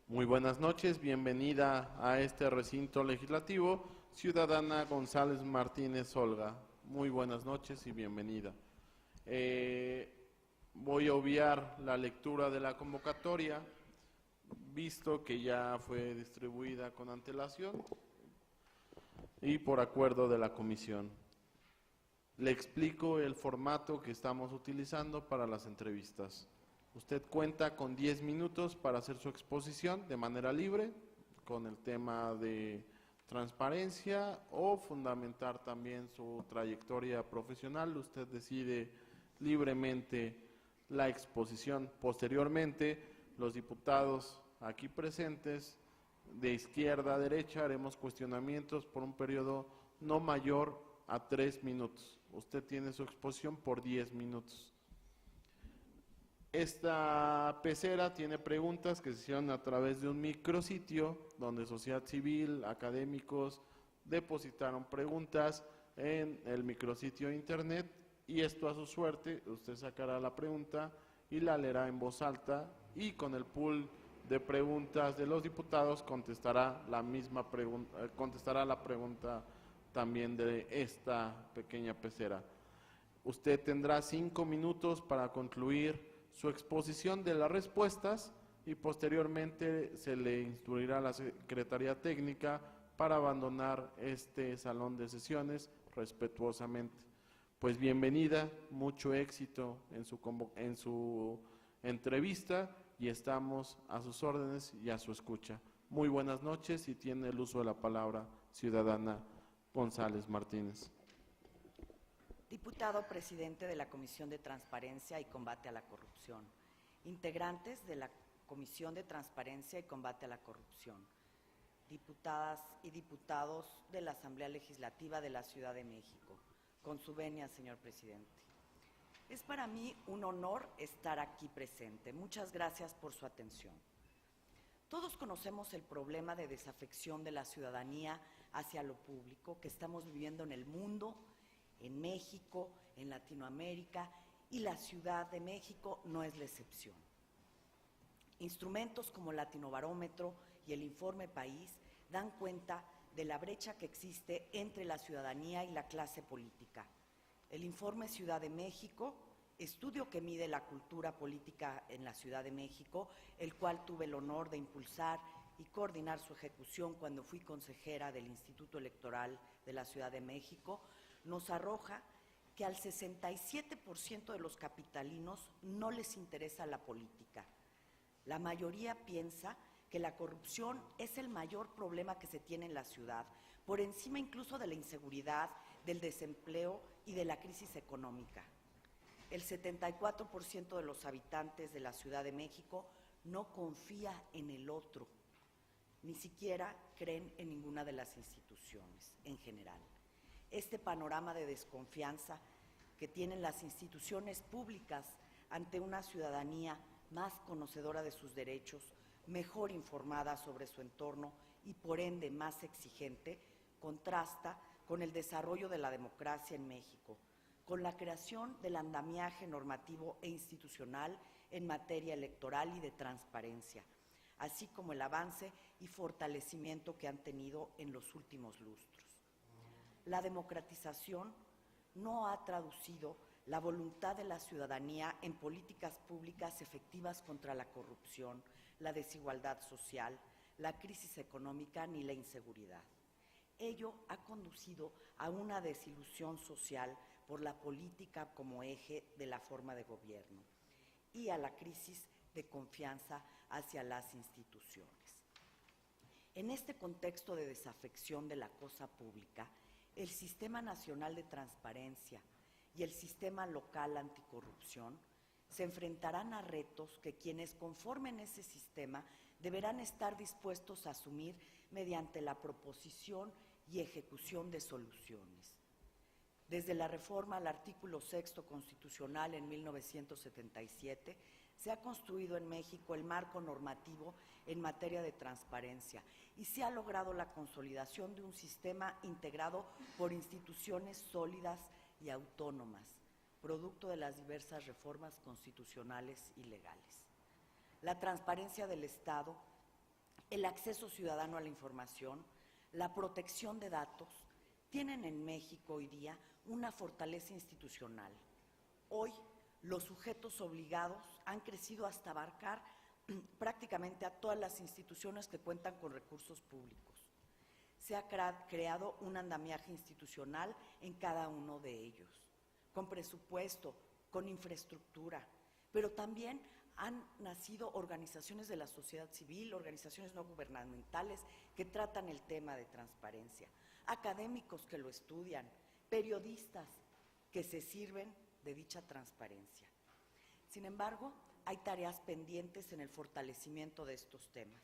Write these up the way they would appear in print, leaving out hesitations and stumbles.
Muy buenas noches, bienvenida a este recinto legislativo, ciudadana González Martínez Olga. Muy buenas noches y bienvenida. Voy a obviar la lectura de la convocatoria, visto que ya fue distribuida con antelación y por acuerdo de la comisión. Le explico el formato que estamos utilizando para las entrevistas. Usted cuenta con 10 minutos para hacer su exposición de manera libre, con el tema de transparencia o fundamentar también su trayectoria profesional. Usted decide libremente la exposición. Posteriormente, los diputados aquí presentes, de izquierda a derecha, haremos cuestionamientos por un periodo no mayor a 3 minutos. Usted tiene su exposición por 10 minutos. Esta pecera tiene preguntas que se hicieron a través de un micrositio donde sociedad civil, académicos depositaron preguntas en el micrositio de internet, y esto a su suerte, usted sacará la pregunta y la leerá en voz alta, y con el pool de preguntas de los diputados contestará la misma pregunta, contestará la pregunta también de esta pequeña pecera. Usted tendrá 5 minutos para concluir su exposición de las respuestas y posteriormente se le instruirá a la Secretaría Técnica para abandonar este salón de sesiones respetuosamente. Pues bienvenida, mucho éxito en su entrevista y estamos a sus órdenes y a su escucha. Muy buenas noches y tiene el uso de la palabra ciudadana González Martínez. Diputado presidente de la Comisión de Transparencia y Combate a la Corrupción, integrantes de la Comisión de Transparencia y Combate a la Corrupción, diputadas y diputados de la Asamblea Legislativa de la Ciudad de México, con su venia, señor presidente. Es para mí un honor estar aquí presente. Muchas gracias por su atención. Todos conocemos el problema de desafección de la ciudadanía hacia lo público que estamos viviendo en el mundo, en México, en Latinoamérica, y la Ciudad de México no es la excepción. Instrumentos como Latinobarómetro y el Informe País dan cuenta de la brecha que existe entre la ciudadanía y la clase política. El Informe Ciudad de México, estudio que mide la cultura política en la Ciudad de México, el cual tuve el honor de impulsar y coordinar su ejecución cuando fui consejera del Instituto Electoral de la Ciudad de México, nos arroja que al 67% de los capitalinos no les interesa la política. La mayoría piensa que la corrupción es el mayor problema que se tiene en la ciudad, por encima incluso de la inseguridad, del desempleo y de la crisis económica. El 74% de los habitantes de la Ciudad de México no confía en el otro, ni siquiera creen en ninguna de las instituciones en general. Este panorama de desconfianza que tienen las instituciones públicas ante una ciudadanía más conocedora de sus derechos, mejor informada sobre su entorno y por ende más exigente, contrasta con el desarrollo de la democracia en México, con la creación del andamiaje normativo e institucional en materia electoral y de transparencia, así como el avance y fortalecimiento que han tenido en los últimos lustros. La democratización no ha traducido la voluntad de la ciudadanía en políticas públicas efectivas contra la corrupción, la desigualdad social, la crisis económica ni la inseguridad. Ello ha conducido a una desilusión social por la política como eje de la forma de gobierno y a la crisis de confianza hacia las instituciones. En este contexto de desafección de la cosa pública, el Sistema Nacional de Transparencia y el Sistema Local Anticorrupción se enfrentarán a retos que quienes conformen ese sistema deberán estar dispuestos a asumir mediante la proposición y ejecución de soluciones. Desde la reforma al artículo 6º constitucional en 1977, se ha construido en México el marco normativo en materia de transparencia y se ha logrado la consolidación de un sistema integrado por instituciones sólidas y autónomas, producto de las diversas reformas constitucionales y legales. La transparencia del Estado el acceso ciudadano a la información, la protección de datos, tienen en México hoy día una fortaleza institucional. Hoy, los sujetos obligados han crecido hasta abarcar prácticamente a todas las instituciones que cuentan con recursos públicos. Se ha creado un andamiaje institucional en cada uno de ellos, con presupuesto, con infraestructura, pero también han nacido organizaciones de la sociedad civil, organizaciones no gubernamentales que tratan el tema de transparencia, académicos que lo estudian, periodistas que se sirven de dicha transparencia. Sin embargo, hay tareas pendientes en el fortalecimiento de estos temas.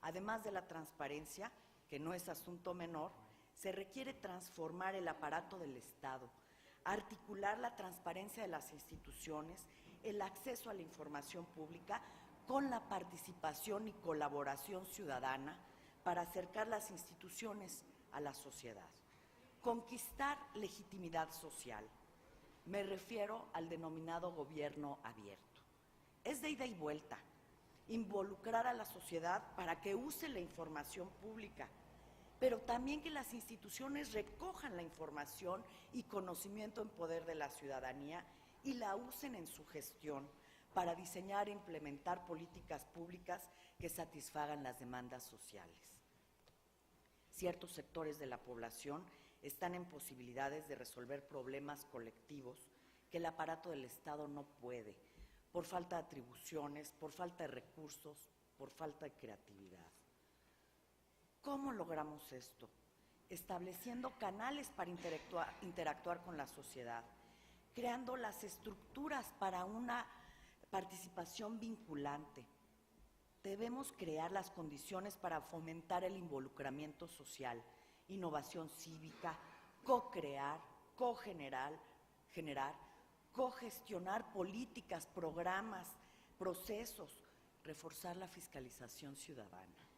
Además de la transparencia, que no es asunto menor, se requiere transformar el aparato del Estado, articular la transparencia de las instituciones, el acceso a la información pública con la participación y colaboración ciudadana para acercar las instituciones a la sociedad. Conquistar legitimidad social. Me refiero al denominado gobierno abierto. Es de ida y vuelta. Involucrar a la sociedad para que use la información pública, pero también que las instituciones recojan la información y conocimiento en poder de la ciudadanía y la usen en su gestión para diseñar e implementar políticas públicas que satisfagan las demandas sociales. Ciertos sectores de la población están en posibilidades de resolver problemas colectivos que el aparato del Estado no puede, por falta de atribuciones, por falta de recursos, por falta de creatividad. ¿Cómo logramos esto? Estableciendo canales para interactuar con la sociedad, creando las estructuras para una participación vinculante. Debemos crear las condiciones para fomentar el involucramiento social, innovación cívica, co-crear, co-generar, cogestionar políticas, programas, procesos, reforzar la fiscalización ciudadana.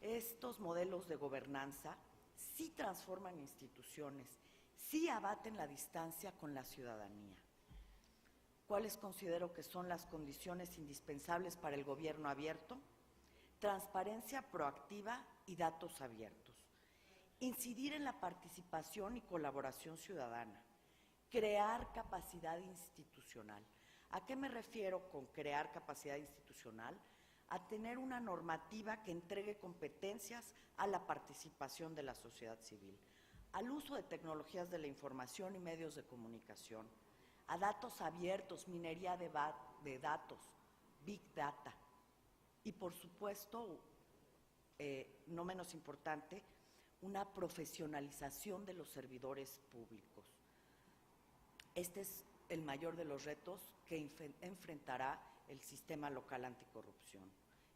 Estos modelos de gobernanza sí transforman instituciones, sí abaten la distancia con la ciudadanía. ¿Cuáles considero que son las condiciones indispensables para el gobierno abierto? Transparencia proactiva y datos abiertos. Incidir en la participación y colaboración ciudadana. Crear capacidad institucional. ¿A qué me refiero con crear capacidad institucional? A tener una normativa que entregue competencias a la participación de la sociedad civil, al uso de tecnologías de la información y medios de comunicación, a datos abiertos, minería de datos, Big Data y, por supuesto, no menos importante, una profesionalización de los servidores públicos. Este es el mayor de los retos que enfrentará el sistema local anticorrupción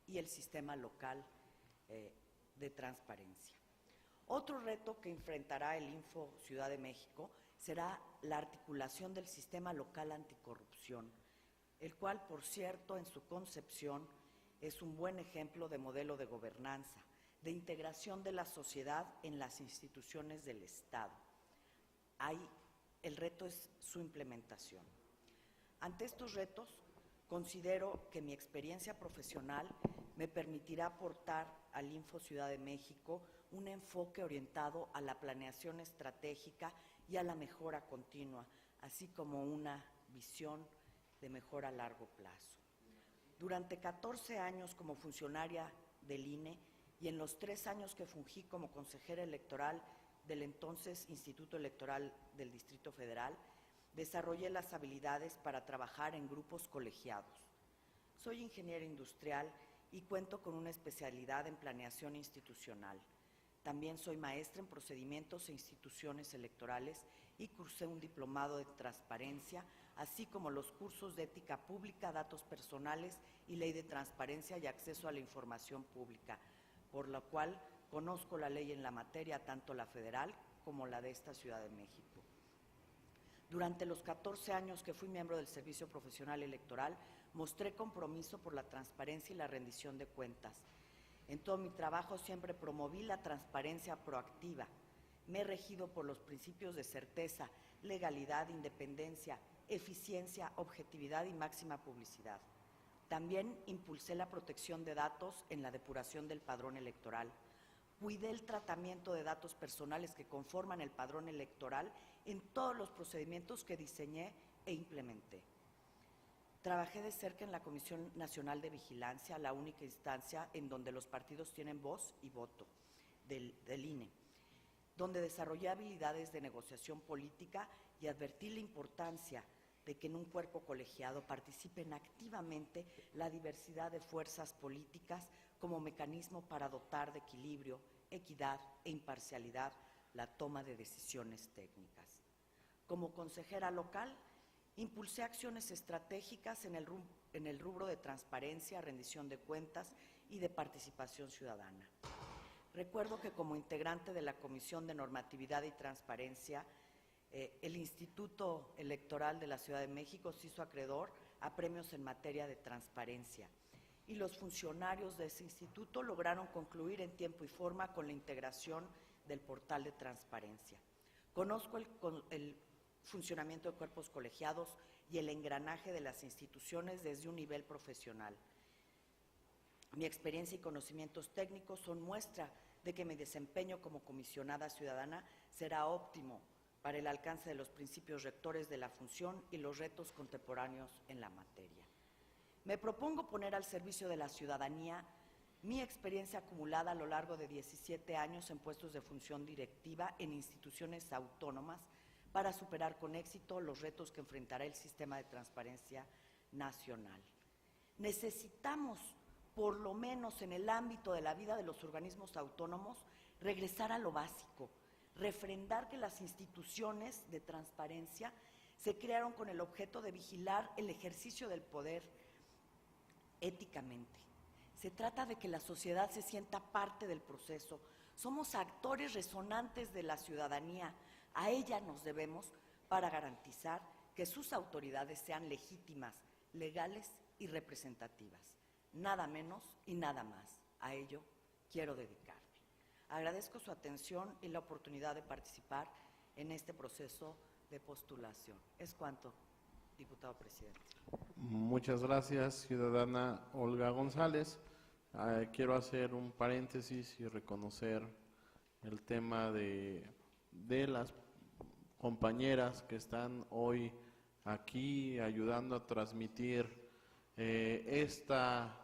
y el sistema local de transparencia. Otro reto que enfrentará el Info Ciudad de México será la articulación del sistema local anticorrupción, el cual, por cierto, en su concepción es un buen ejemplo de modelo de gobernanza, de integración de la sociedad en las instituciones del Estado. El reto es su implementación. Ante estos retos, considero que mi experiencia profesional me permitirá aportar al Info Ciudad de México un enfoque orientado a la planeación estratégica y a la mejora continua, así como una visión de mejora a largo plazo. Durante 14 años como funcionaria del INE y en los 3 años que fungí como consejera electoral del entonces Instituto Electoral del Distrito Federal, desarrollé las habilidades para trabajar en grupos colegiados. Soy ingeniera industrial y cuento con una especialidad en planeación institucional. También soy maestra en procedimientos e instituciones electorales y cursé un diplomado de transparencia, así como los cursos de ética pública, datos personales y ley de transparencia y acceso a la información pública, por lo cual conozco la ley en la materia, tanto la federal como la de esta Ciudad de México. Durante los 14 años que fui miembro del Servicio Profesional Electoral, mostré compromiso por la transparencia y la rendición de cuentas. En todo mi trabajo siempre promoví la transparencia proactiva. Me he regido por los principios de certeza, legalidad, independencia, eficiencia, objetividad y máxima publicidad. También impulsé la protección de datos en la depuración del padrón electoral. Cuidé el tratamiento de datos personales que conforman el padrón electoral en todos los procedimientos que diseñé e implementé. Trabajé de cerca en la Comisión Nacional de Vigilancia, la única instancia en donde los partidos tienen voz y voto del INE, donde desarrollé habilidades de negociación política y advertí la importancia de que en un cuerpo colegiado participen activamente la diversidad de fuerzas políticas como mecanismo para dotar de equilibrio, equidad e imparcialidad la toma de decisiones técnicas. Como consejera local, impulsé acciones estratégicas en el rubro de transparencia, rendición de cuentas y de participación ciudadana. Recuerdo que como integrante de la Comisión de Normatividad y Transparencia, el Instituto Electoral de la Ciudad de México se hizo acreedor a premios en materia de transparencia y los funcionarios de ese instituto lograron concluir en tiempo y forma con la integración del portal de transparencia. Conozco el funcionamiento de cuerpos colegiados y el engranaje de las instituciones desde un nivel profesional. Mi experiencia y conocimientos técnicos son muestra de que mi desempeño como comisionada ciudadana será óptimo para el alcance de los principios rectores de la función y los retos contemporáneos en la materia. Me propongo poner al servicio de la ciudadanía mi experiencia acumulada a lo largo de 17 años en puestos de función directiva en instituciones autónomas para superar con éxito los retos que enfrentará el sistema de transparencia nacional. Necesitamos, por lo menos en el ámbito de la vida de los organismos autónomos, regresar a lo básico, refrendar que las instituciones de transparencia se crearon con el objeto de vigilar el ejercicio del poder éticamente. Se trata de que la sociedad se sienta parte del proceso. Somos actores resonantes de la ciudadanía. A ella nos debemos para garantizar que sus autoridades sean legítimas, legales y representativas. Nada menos y nada más. A ello quiero dedicarme. Agradezco su atención y la oportunidad de participar en este proceso de postulación. Es cuanto, diputado presidente. Muchas gracias, ciudadana Olga González. Quiero hacer un paréntesis y reconocer el tema de las compañeras que están hoy aquí ayudando a transmitir esta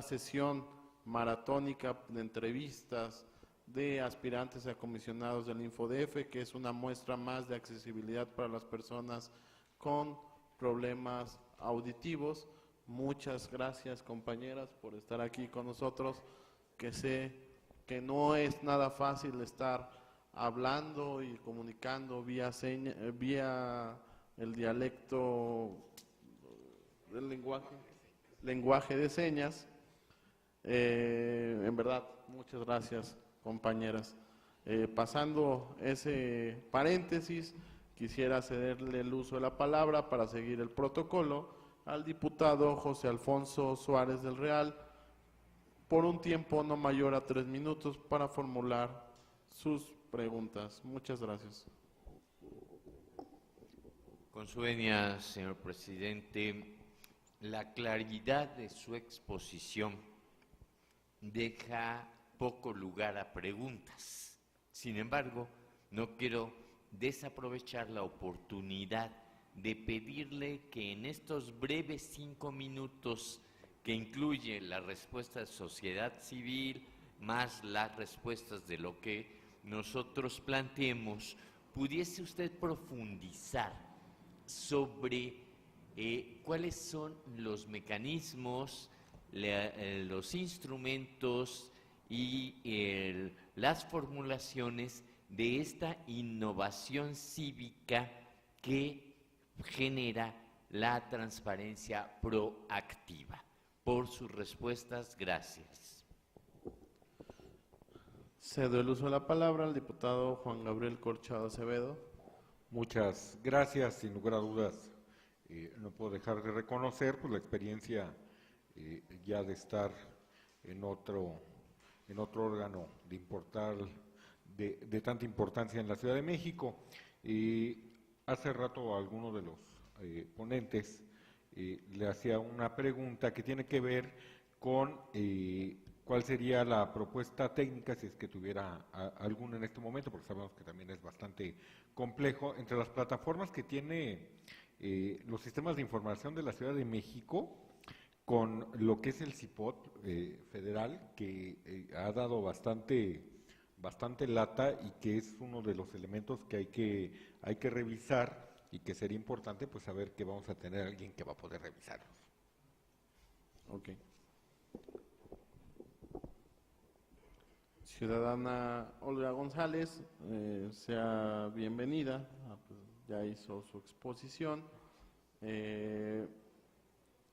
sesión maratónica de entrevistas de aspirantes a comisionados del InfoDF, que es una muestra más de accesibilidad para las personas con problemas auditivos. Muchas gracias, compañeras, por estar aquí con nosotros, que sé que no es nada fácil estar hablando y comunicando vía el dialecto del lenguaje de señas. En verdad, muchas gracias, compañeras. Pasando ese paréntesis, quisiera cederle el uso de la palabra para seguir el protocolo al diputado José Alfonso Suárez del Real por un tiempo no mayor a 3 minutos para formular sus preguntas. Muchas gracias. Con su venia, señor presidente, la claridad de su exposición deja poco lugar a preguntas. Sin embargo, no quiero desaprovechar la oportunidad de pedirle que en estos breves 5 minutos que incluye la respuesta de sociedad civil más las respuestas de lo que nosotros planteemos, pudiese usted profundizar sobre cuáles son los mecanismos, los instrumentos y las formulaciones de esta innovación cívica que genera la transparencia proactiva. Por sus respuestas, gracias. Cedo el uso de la palabra al diputado Juan Gabriel Corchado Acevedo. Muchas gracias. Sin lugar a dudas, no puedo dejar de reconocer pues, la experiencia ya de estar en otro órgano de tanta importancia en la Ciudad de México. Hace rato alguno de los ponentes le hacía una pregunta que tiene que ver con cuál sería la propuesta técnica, si es que tuviera alguna en este momento, porque sabemos que también es bastante complejo, entre las plataformas que tiene los sistemas de información de la Ciudad de México, con lo que es el CIPOT federal, que ha dado bastante lata y que es uno de los elementos que hay que revisar y que sería importante pues saber que vamos a tener alguien que va a poder revisarlos. Ok. Ciudadana Olga González, sea bienvenida. Pues ya hizo su exposición.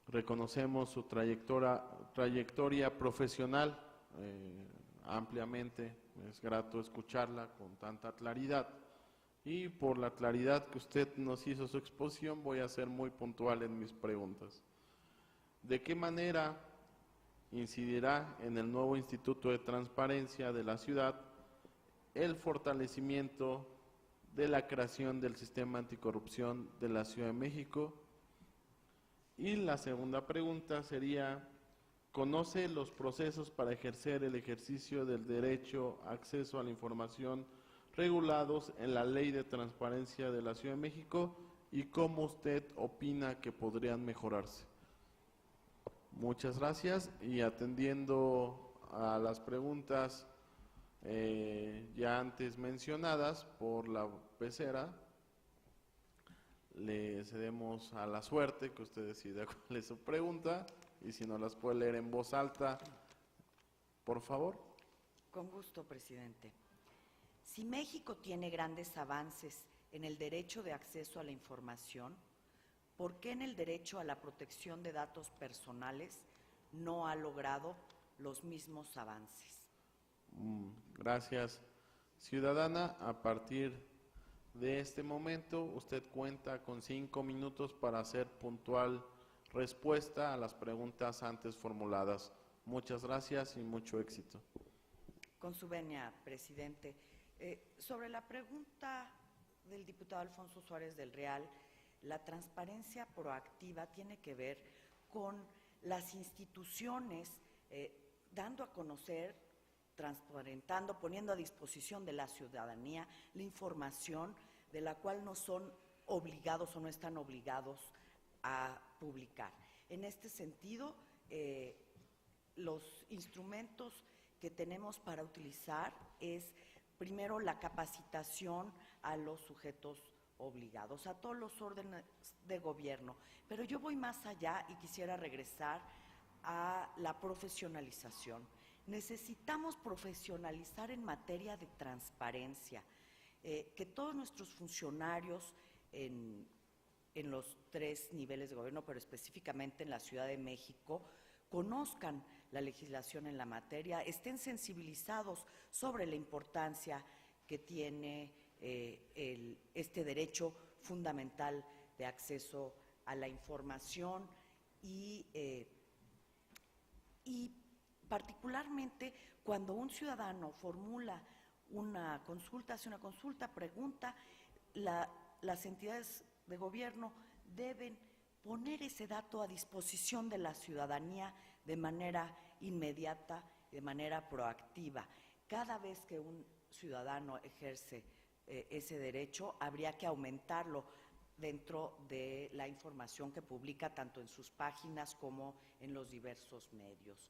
Reconocemos su trayectoria profesional ampliamente. Es grato escucharla con tanta claridad. Y por la claridad que usted nos hizo su exposición, voy a ser muy puntual en mis preguntas. ¿De qué manera incidirá en el nuevo Instituto de Transparencia de la ciudad el fortalecimiento de la creación del sistema anticorrupción de la Ciudad de México? Y la segunda pregunta sería, ¿conoce los procesos para ejercer el ejercicio del derecho a acceso a la información regulados en la Ley de Transparencia de la Ciudad de México y cómo usted opina que podrían mejorarse? Muchas gracias, y atendiendo a las preguntas ya antes mencionadas por la pecera, le cedemos a la suerte que usted decida cuál es su pregunta, y si no las puede leer en voz alta, por favor. Con gusto, presidente. Si México tiene grandes avances en el derecho de acceso a la información, ¿por qué en el derecho a la protección de datos personales no ha logrado los mismos avances? Gracias, ciudadana. A partir de este momento, usted cuenta con 5 minutos para hacer puntual respuesta a las preguntas antes formuladas. Muchas gracias y mucho éxito. Con su venia, presidente. Sobre la pregunta del diputado Alfonso Suárez del Real, la transparencia proactiva tiene que ver con las instituciones dando a conocer, transparentando, poniendo a disposición de la ciudadanía la información de la cual no son obligados o no están obligados a publicar. En este sentido, los instrumentos que tenemos para utilizar es, primero, la capacitación a los sujetos obligados, a todos los órdenes de gobierno. Pero yo voy más allá y quisiera regresar a la profesionalización. Necesitamos profesionalizar en materia de transparencia, que todos nuestros funcionarios en los 3 niveles de gobierno, pero específicamente en la Ciudad de México, conozcan la legislación en la materia, estén sensibilizados sobre la importancia que tiene este derecho fundamental de acceso a la información y particularmente cuando un ciudadano formula una consulta, hace una consulta, pregunta, las entidades de gobierno deben poner ese dato a disposición de la ciudadanía de manera inmediata, de manera proactiva. Cada vez que un ciudadano ejerce ese derecho, habría que aumentarlo dentro de la información que publica tanto en sus páginas como en los diversos medios.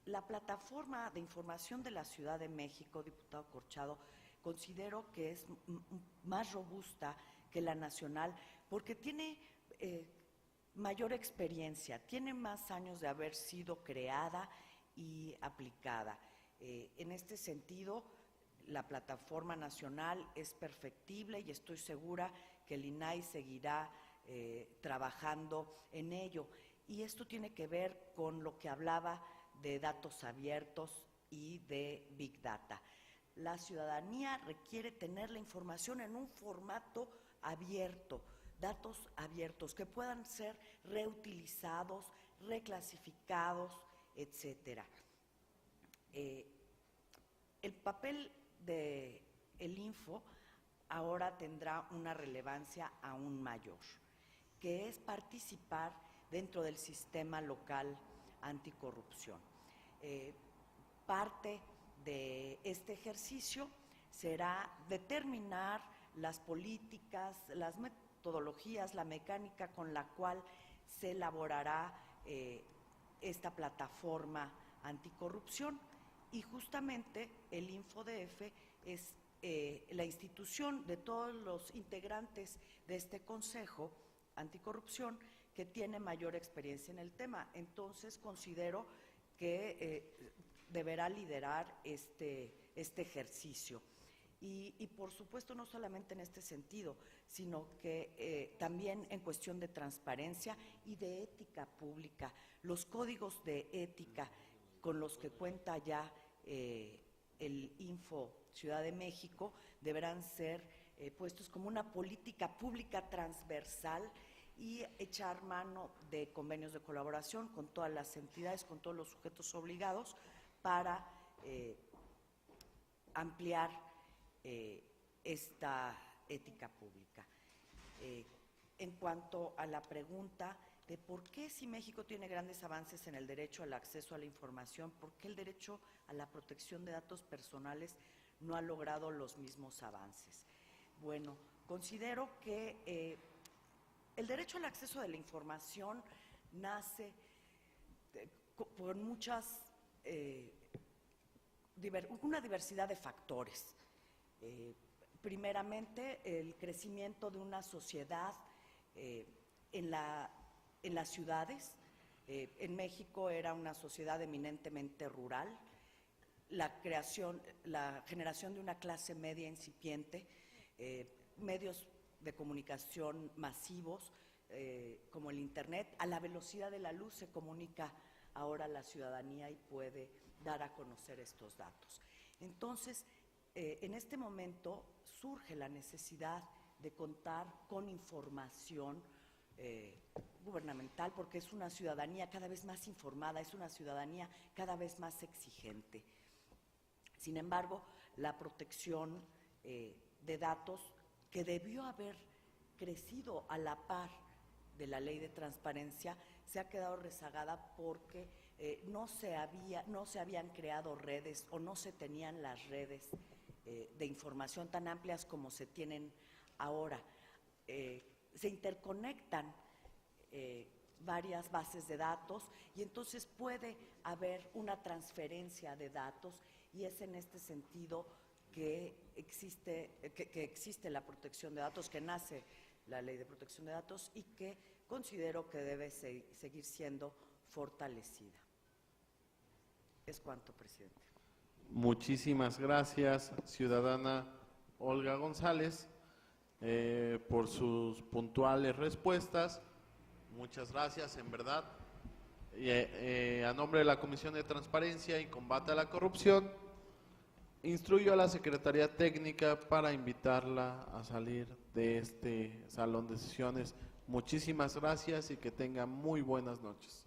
La plataforma de información de la Ciudad de México, diputado Corchado, considero que es más robusta que la nacional porque tiene mayor experiencia, tiene más años de haber sido creada y aplicada. En este sentido, la plataforma nacional es perfectible y estoy segura que el INAI seguirá trabajando en ello. Y esto tiene que ver con lo que hablaba de datos abiertos y de Big Data. La ciudadanía requiere tener la información en un formato abierto, datos abiertos que puedan ser reutilizados, reclasificados, etcétera. El papel del Info ahora tendrá una relevancia aún mayor. que es participar dentro del sistema local anticorrupción. Parte de este ejercicio será determinar las políticas, las metodologías, la mecánica con la cual se elaborará esta plataforma anticorrupción, y justamente el InfoDF es la institución de todos los integrantes de este Consejo Anticorrupción que tiene mayor experiencia en el tema. Entonces considero que deberá liderar este ejercicio. Y por supuesto no solamente en este sentido, sino que también en cuestión de transparencia y de ética pública. Los códigos de ética con los que cuenta ya el Info Ciudad de México deberán ser puestos como una política pública transversal y echar mano de convenios de colaboración con todas las entidades, con todos los sujetos obligados para ampliar esta ética pública. En cuanto a la pregunta de por qué, si México tiene grandes avances en el derecho al acceso a la información, por qué el derecho a la protección de datos personales no ha logrado los mismos avances. Bueno, considero que el derecho al acceso de la información nace por una diversidad de factores. Primeramente, el crecimiento de una sociedad en las ciudades. En México era una sociedad eminentemente rural. La generación de una clase media incipiente, medios de comunicación masivos como el Internet. A la velocidad de la luz se comunica ahora la ciudadanía y puede dar a conocer estos datos. Entonces, en este momento surge la necesidad de contar con información gubernamental, porque es una ciudadanía cada vez más informada, es una ciudadanía cada vez más exigente. Sin embargo, la protección de datos, que debió haber crecido a la par de la ley de transparencia, se ha quedado rezagada porque no se habían creado redes o no se tenían las redes de información tan amplias como se tienen ahora. Se interconectan varias bases de datos y entonces puede haber una transferencia de datos, y es en este sentido que existe la protección de datos, que nace la Ley de Protección de Datos y que considero que debe seguir siendo fortalecida. Es cuanto, presidente. Muchísimas gracias, ciudadana Olga González, por sus puntuales respuestas. Muchas gracias, en verdad. A nombre de la Comisión de Transparencia y Combate a la Corrupción, instruyo a la Secretaría Técnica para invitarla a salir de este salón de sesiones. Muchísimas gracias y que tenga muy buenas noches.